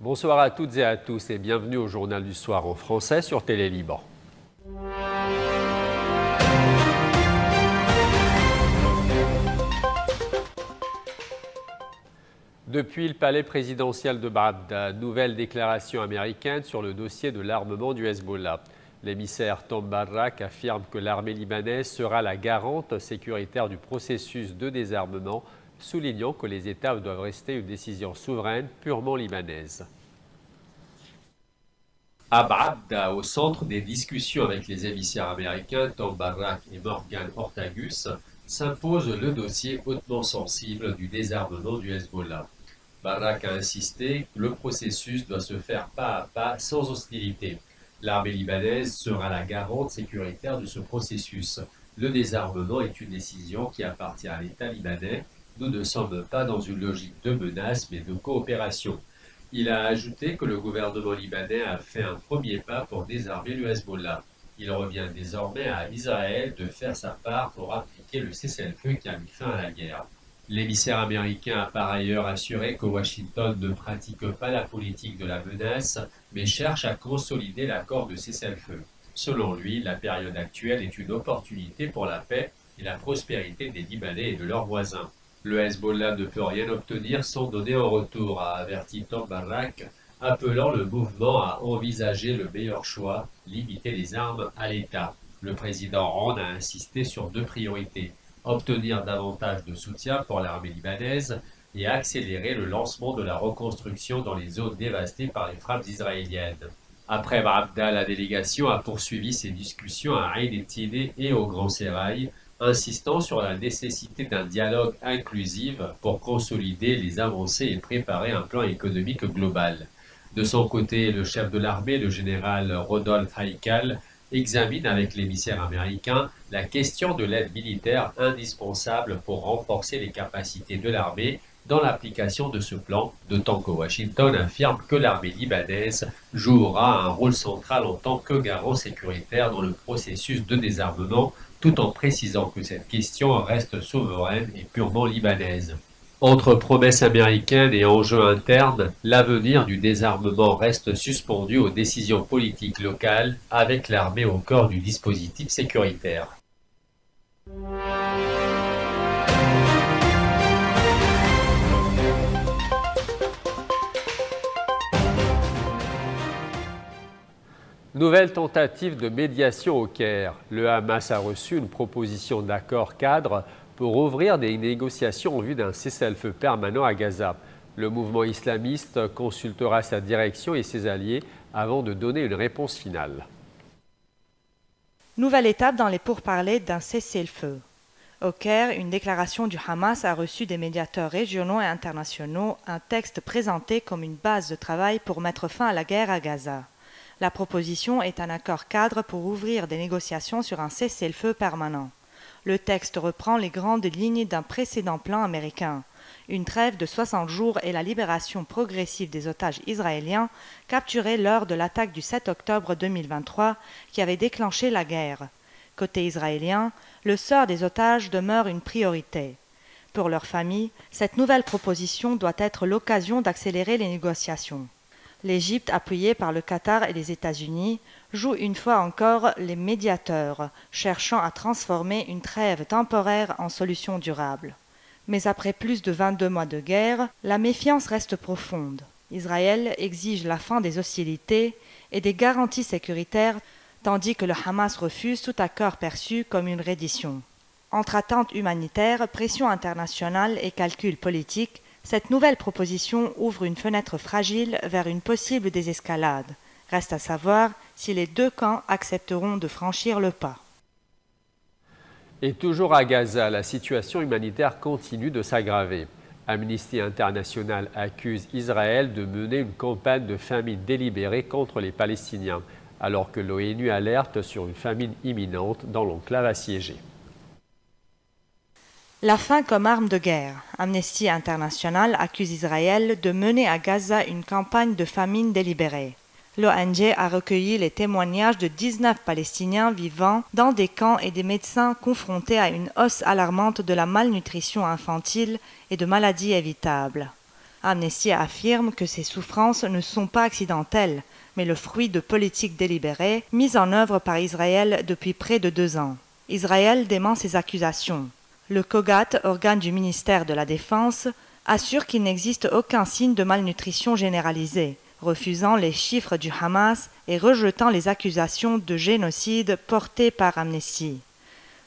Bonsoir à toutes et à tous et bienvenue au Journal du Soir en français sur Télé Liban. Depuis le palais présidentiel de Bagdad, nouvelle déclaration américaine sur le dossier de l'armement du Hezbollah. L'émissaire Tom Barrack affirme que l'armée libanaise sera la garante sécuritaire du processus de désarmement, soulignant que les États doivent rester une décision souveraine purement libanaise. À Bagdad, au centre des discussions avec les émissaires américains Tom Barrack et Morgan Ortagus, s'impose le dossier hautement sensible du désarmement du Hezbollah. Barrack a insisté que le processus doit se faire pas à pas sans hostilité. L'armée libanaise sera la garante sécuritaire de ce processus. Le désarmement est une décision qui appartient à l'État libanais. Nous ne sommes pas dans une logique de menace mais de coopération. Il a ajouté que le gouvernement libanais a fait un premier pas pour désarmer le Hezbollah. Il revient désormais à Israël de faire sa part pour appliquer le cessez-le-feu qui a mis fin à la guerre. L'émissaire américain a par ailleurs assuré que Washington ne pratique pas la politique de la menace, mais cherche à consolider l'accord de cessez-le-feu. Selon lui, la période actuelle est une opportunité pour la paix et la prospérité des Libanais et de leurs voisins. Le Hezbollah ne peut rien obtenir sans donner en retour, a averti Tom Barrack, appelant le mouvement à envisager le meilleur choix, limiter les armes à l'État. Le président Hollande a insisté sur deux priorités. Obtenir davantage de soutien pour l'armée libanaise et accélérer le lancement de la reconstruction dans les zones dévastées par les frappes israéliennes. Après Bagdad, la délégation a poursuivi ses discussions à Ain et et au Grand Sérail, insistant sur la nécessité d'un dialogue inclusif pour consolider les avancées et préparer un plan économique global. De son côté, le chef de l'armée, le général Rodolphe Haïkal, examine avec l'émissaire américain la question de l'aide militaire indispensable pour renforcer les capacités de l'armée dans l'application de ce plan, d'autant que Washington affirme que l'armée libanaise jouera un rôle central en tant que garant sécuritaire dans le processus de désarmement, tout en précisant que cette question reste souveraine et purement libanaise. Entre promesses américaines et enjeux internes, l'avenir du désarmement reste suspendu aux décisions politiques locales, avec l'armée au cœur du dispositif sécuritaire. Nouvelle tentative de médiation au Caire. Le Hamas a reçu une proposition d'accord cadre pour ouvrir des négociations en vue d'un cessez-le-feu permanent à Gaza. Le mouvement islamiste consultera sa direction et ses alliés avant de donner une réponse finale. Nouvelle étape dans les pourparlers d'un cessez-le-feu. Au Caire, une déclaration du Hamas a reçu des médiateurs régionaux et internationaux un texte présenté comme une base de travail pour mettre fin à la guerre à Gaza. La proposition est un accord cadre pour ouvrir des négociations sur un cessez-le-feu permanent. Le texte reprend les grandes lignes d'un précédent plan américain, une trêve de 60 jours et la libération progressive des otages israéliens capturés lors de l'attaque du 7 octobre 2023 qui avait déclenché la guerre. Côté israélien, le sort des otages demeure une priorité. Pour leurs familles, cette nouvelle proposition doit être l'occasion d'accélérer les négociations. L'Égypte, appuyée par le Qatar et les États-Unis, joue une fois encore les médiateurs, cherchant à transformer une trêve temporaire en solution durable. Mais après plus de 22 mois de guerre, la méfiance reste profonde. Israël exige la fin des hostilités et des garanties sécuritaires, tandis que le Hamas refuse tout accord perçu comme une reddition. Entre attentes humanitaires, pression internationale et calculs politiques, cette nouvelle proposition ouvre une fenêtre fragile vers une possible désescalade. Reste à savoir si les deux camps accepteront de franchir le pas. Et toujours à Gaza, la situation humanitaire continue de s'aggraver. Amnesty International accuse Israël de mener une campagne de famine délibérée contre les Palestiniens, alors que l'ONU alerte sur une famine imminente dans l'enclave assiégée. La faim comme arme de guerre. Amnesty International accuse Israël de mener à Gaza une campagne de famine délibérée. L'ONG a recueilli les témoignages de 19 Palestiniens vivant dans des camps et des médecins confrontés à une hausse alarmante de la malnutrition infantile et de maladies évitables. Amnesty affirme que ces souffrances ne sont pas accidentelles, mais le fruit de politiques délibérées mises en œuvre par Israël depuis près de 2 ans. Israël dément ces accusations. Le COGAT, organe du ministère de la Défense, assure qu'il n'existe aucun signe de malnutrition généralisée, refusant les chiffres du Hamas et rejetant les accusations de génocide portées par Amnesty.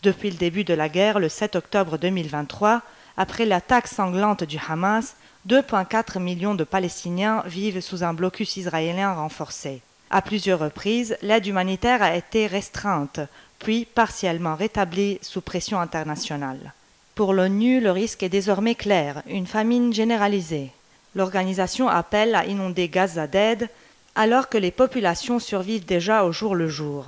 Depuis le début de la guerre, le 7 octobre 2023, après l'attaque sanglante du Hamas, 2,4 millions de Palestiniens vivent sous un blocus israélien renforcé. À plusieurs reprises, l'aide humanitaire a été restreinte, puis partiellement rétablie sous pression internationale. Pour l'ONU, le risque est désormais clair, une famine généralisée. L'organisation appelle à inonder Gaza d'aide, alors que les populations survivent déjà au jour le jour.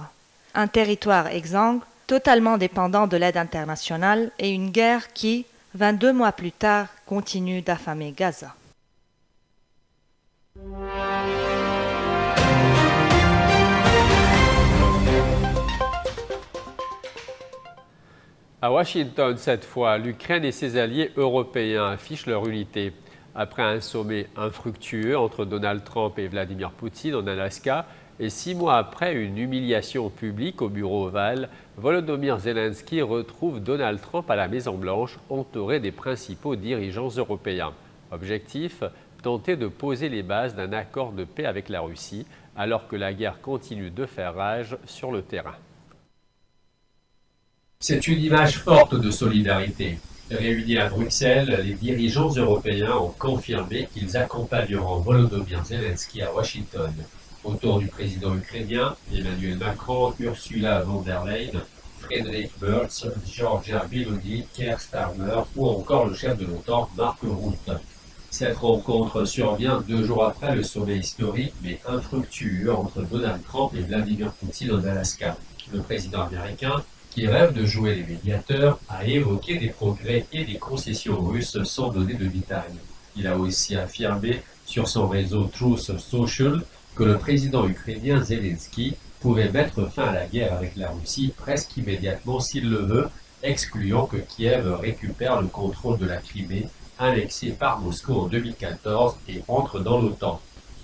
Un territoire exsangue, totalement dépendant de l'aide internationale, et une guerre qui, 22 mois plus tard, continue d'affamer Gaza. À Washington, cette fois, l'Ukraine et ses alliés européens affichent leur unité. Après un sommet infructueux entre Donald Trump et Vladimir Poutine en Alaska, et 6 mois après une humiliation publique au bureau ovale, Volodymyr Zelensky retrouve Donald Trump à la Maison-Blanche, entouré des principaux dirigeants européens. Objectif, tenter de poser les bases d'un accord de paix avec la Russie, alors que la guerre continue de faire rage sur le terrain. C'est une image forte de solidarité. Réunis à Bruxelles, les dirigeants européens ont confirmé qu'ils accompagneront Volodymyr Zelensky à Washington. Autour du président ukrainien, Emmanuel Macron, Ursula von der Leyen, Friedrich Merz, Georgia Meloni, Keir Starmer ou encore le chef de l'OTAN, Mark Rutte. Cette rencontre survient 2 jours après le sommet historique mais infructueux entre Donald Trump et Vladimir Poutine en Alaska. Le président américain, qui rêve de jouer les médiateurs, a évoqué des progrès et des concessions russes sans donner de détails. Il a aussi affirmé sur son réseau Truth Social que le président ukrainien Zelensky pouvait mettre fin à la guerre avec la Russie presque immédiatement s'il le veut, excluant que Kiev récupère le contrôle de la Crimée, annexée par Moscou en 2014 et entre dans l'OTAN.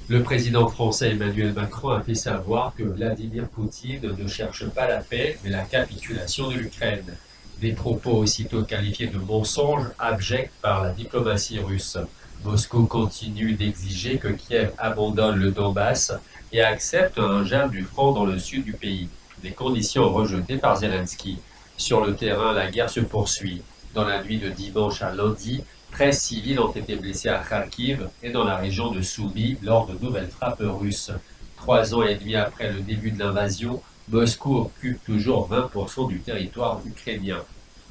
Le président français Emmanuel Macron a fait savoir que Vladimir Poutine ne cherche pas la paix, mais la capitulation de l'Ukraine. Des propos aussitôt qualifiés de mensonges abjects par la diplomatie russe. Moscou continue d'exiger que Kiev abandonne le Donbass et accepte un gel du front dans le sud du pays. Des conditions rejetées par Zelensky. Sur le terrain, la guerre se poursuit. Dans la nuit de dimanche à lundi, 13 civils ont été blessés à Kharkiv et dans la région de Soumy lors de nouvelles frappes russes. 3 ans et demi après le début de l'invasion, Moscou occupe toujours 20% du territoire ukrainien.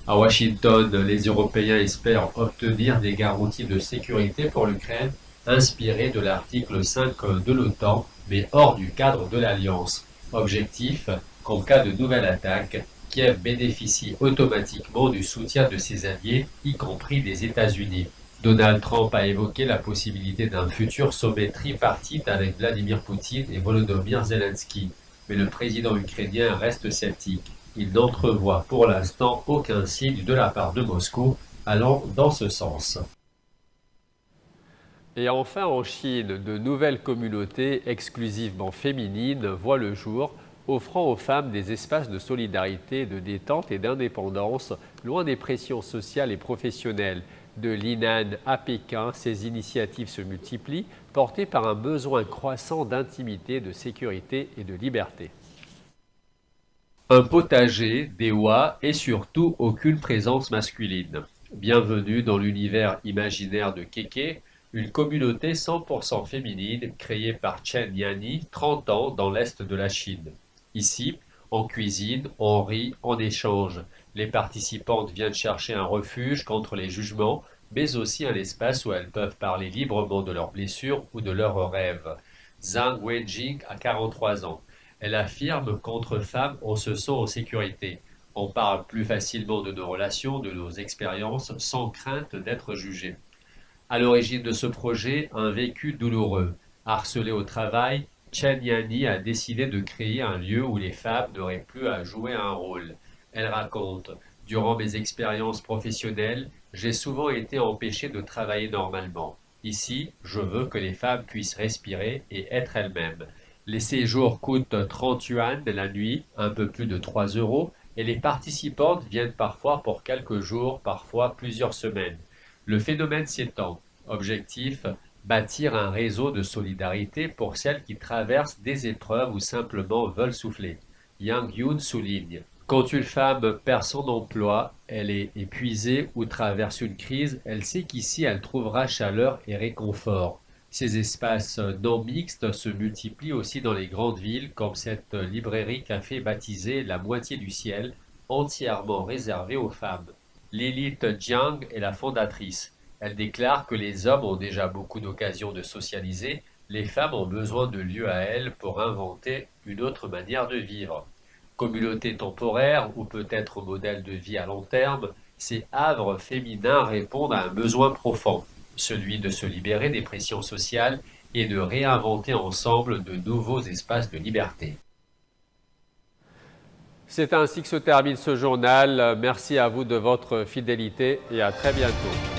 À Washington, les Européens espèrent obtenir des garanties de sécurité pour l'Ukraine, inspirées de l'article 5 de l'OTAN, mais hors du cadre de l'Alliance. Objectif, qu'en cas de nouvelle attaque, Kiev bénéficie automatiquement du soutien de ses alliés, y compris des États-Unis. Donald Trump a évoqué la possibilité d'un futur sommet tripartite avec Vladimir Poutine et Volodymyr Zelensky, mais le président ukrainien reste sceptique. Il n'entrevoit pour l'instant aucun signe de la part de Moscou allant dans ce sens. Et enfin, en Chine, de nouvelles communautés exclusivement féminines voient le jour, offrant aux femmes des espaces de solidarité, de détente et d'indépendance, loin des pressions sociales et professionnelles. De l'Inan à Pékin, ces initiatives se multiplient, portées par un besoin croissant d'intimité, de sécurité et de liberté. Un potager, des oies et surtout aucune présence masculine. Bienvenue dans l'univers imaginaire de Keke, une communauté 100% féminine créée par Chen Yani, 30 ans, dans l'est de la Chine. Ici, on cuisine, on rit, on échange. Les participantes viennent chercher un refuge contre les jugements, mais aussi un espace où elles peuvent parler librement de leurs blessures ou de leurs rêves. Zhang Wenjing a 43 ans. Elle affirme qu'entre femmes, on se sent en sécurité. On parle plus facilement de nos relations, de nos expériences, sans crainte d'être jugé. À l'origine de ce projet, un vécu douloureux. Harcelée au travail, Chen Yani a décidé de créer un lieu où les femmes n'auraient plus à jouer un rôle. Elle raconte « Durant mes expériences professionnelles, j'ai souvent été empêchée de travailler normalement. Ici, je veux que les femmes puissent respirer et être elles-mêmes. Les séjours coûtent 30 yuan la nuit, un peu plus de 3 euros, et les participantes viennent parfois pour quelques jours, parfois plusieurs semaines. Le phénomène s'étend. Objectif, bâtir un réseau de solidarité pour celles qui traversent des épreuves ou simplement veulent souffler. Yang Yun souligne. Quand une femme perd son emploi, elle est épuisée ou traverse une crise, elle sait qu'ici elle trouvera chaleur et réconfort. Ces espaces non mixtes se multiplient aussi dans les grandes villes, comme cette librairie-café baptisée La Moitié du Ciel, entièrement réservée aux femmes. Lilith Jiang est la fondatrice. Elle déclare que les hommes ont déjà beaucoup d'occasions de socialiser, les femmes ont besoin de lieux à elles pour inventer une autre manière de vivre. Communauté temporaire ou peut-être modèle de vie à long terme, ces havres féminins répondent à un besoin profond, celui de se libérer des pressions sociales et de réinventer ensemble de nouveaux espaces de liberté. C'est ainsi que se termine ce journal. Merci à vous de votre fidélité et à très bientôt.